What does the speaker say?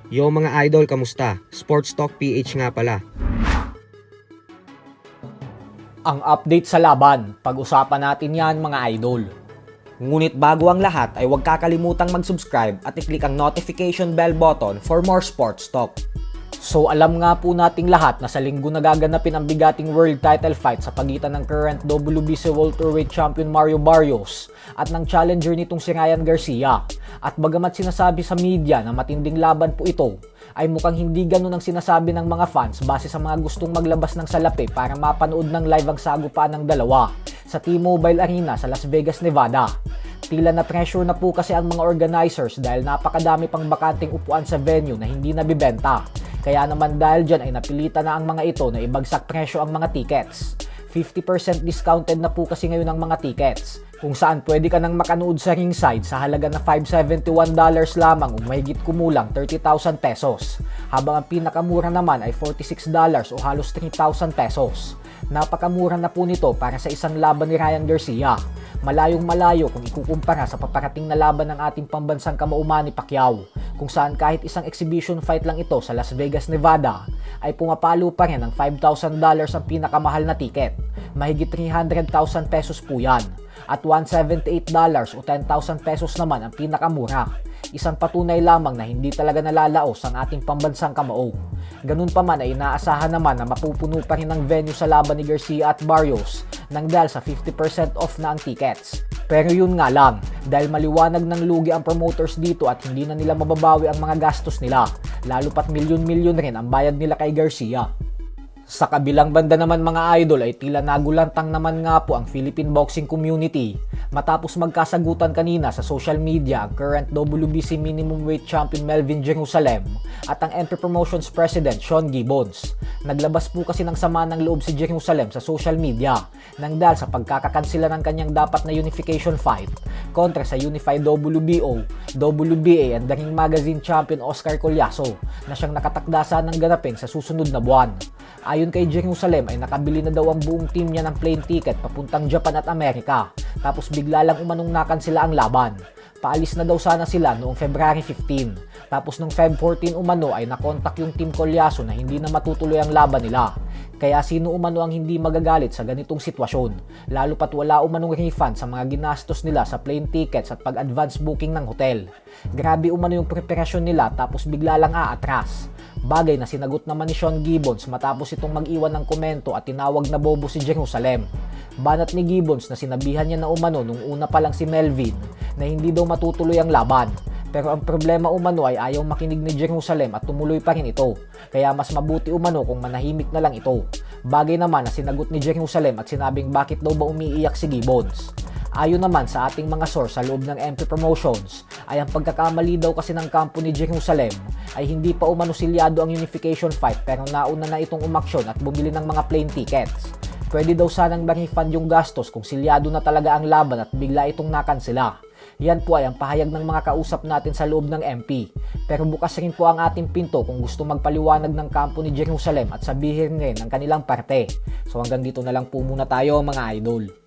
Yo mga idol, kamusta? Sports Talk PH nga pala. Ang update sa laban, pag-usapan natin yan mga idol. Ngunit bago ang lahat ay huwag kakalimutang mag-subscribe at i-click ang notification bell button for more sports talk. So alam nga po nating lahat na sa linggo nagaganapin ang bigating world title fight sa pagitan ng current WBC welterweight champion Mario Barrios at ng challenger nitong si Ryan Garcia. At bagamat sinasabi sa media na matinding laban po ito, ay mukhang hindi ganun ang sinasabi ng mga fans base sa mga gustong maglabas ng salapi para mapanood ng live ang sagupaan ng dalawa sa T-Mobile Arena sa Las Vegas, Nevada. Tila na pressure na po kasi ang mga organizers dahil napakadami pang bakanting upuan sa venue na hindi nabibenta. Kaya naman dahil dyan ay napilitan na ang mga ito na ibagsak presyo ang mga tickets. 50% discounted na po kasi ngayon ang mga tickets, kung saan pwede ka nang makanood sa ringside sa halaga na $571 lamang o mahigit kumulang 30,000 pesos, habang ang pinakamura naman ay $46 o halos 3,000 pesos. Napakamura na po nito para sa isang laban ni Ryan Garcia. Malayong malayo kung ikukumpara sa paparating na laban ng ating pambansang kamao Manny Pacquiao, kung saan kahit isang exhibition fight lang ito sa Las Vegas, Nevada, ay pumapalo pa rin ng $5,000 ang pinakamahal na ticket. Mahigit 300,000 pesos po yan. At $178 o 10,000 pesos naman ang pinakamura. Isang patunay lamang na hindi talaga nalalaos ang ating pambansang kamao. Ganun pa man ay inaasahan naman na mapupuno pa rin ang venue sa laban ni Garcia at Barrios nang dahil sa 50% off na ang tickets. Pero yun nga lang, dahil maliwanag ng lugi ang promoters dito at hindi na nila mababawi ang mga gastos nila, lalo pat milyon-milyon rin ang bayad nila kay Garcia. Sa kabilang banda naman mga idol ay tila nagulantang naman nga po ang Philippine boxing community matapos magkasagutan kanina sa social media ang current WBC minimum weight champion Melvin Jerusalem at ang MP Promotions President Sean Gibbons. Naglabas po kasi ng sama ng loob si Jerusalem sa social media nang dahil sa pagkakakansila ng kanyang dapat na unification fight kontra sa Unified WBO, WBA and The Ring Magazine champion Oscar Collazo na siyang nakatakdasan ng ganapin sa susunod na buwan. Ayon kay Jerusalem ay nakabili na daw ang buong team niya ng plane ticket papuntang Japan at Amerika, tapos bigla lang umanong nakansela ang laban. Paalis na daw sana sila noong February 15, tapos noong Feb 14 umano ay nakontak yung team Collazo na hindi na matutuloy ang laban nila. Kaya sino umano ang hindi magagalit sa ganitong sitwasyon, lalo pat wala umanong refund sa mga ginastos nila sa plane tickets at pag-advance booking ng hotel. Grabe umano yung preparasyon nila tapos bigla lang aatras. Bagay na sinagot naman ni Sean Gibbons matapos itong mag-iwan ng komento at tinawag na bobo si Jerusalem. Banat ni Gibbons na sinabihan niya na umano nung una pa lang si Melvin na hindi daw matutuloy ang laban. Pero ang problema umano ay ayaw makinig ni Jerusalem at tumuloy pa rin ito. Kaya mas mabuti umano kung manahimik na lang ito. Bagay naman na sinagot ni Jerusalem at sinabing bakit daw ba umiiyak si Gibbons. Ayon naman sa ating mga source sa loob ng MP Promotions ay ang pagkakamali daw kasi ng kampo ni Jerusalem ay hindi pa umano silyado ang unification fight pero nauna na itong umaksyon at bumili ng mga plane tickets. Pwede daw sanang ma-refund yung gastos kung silyado na talaga ang laban at bigla itong nakansela. Yan po ay ang pahayag ng mga kausap natin sa loob ng MP. Pero bukas rin po ang ating pinto kung gusto magpaliwanag ng kampo ni Jerusalem at sabihin rin ang kanilang parte. So hanggang dito na lang po muna tayo mga idol.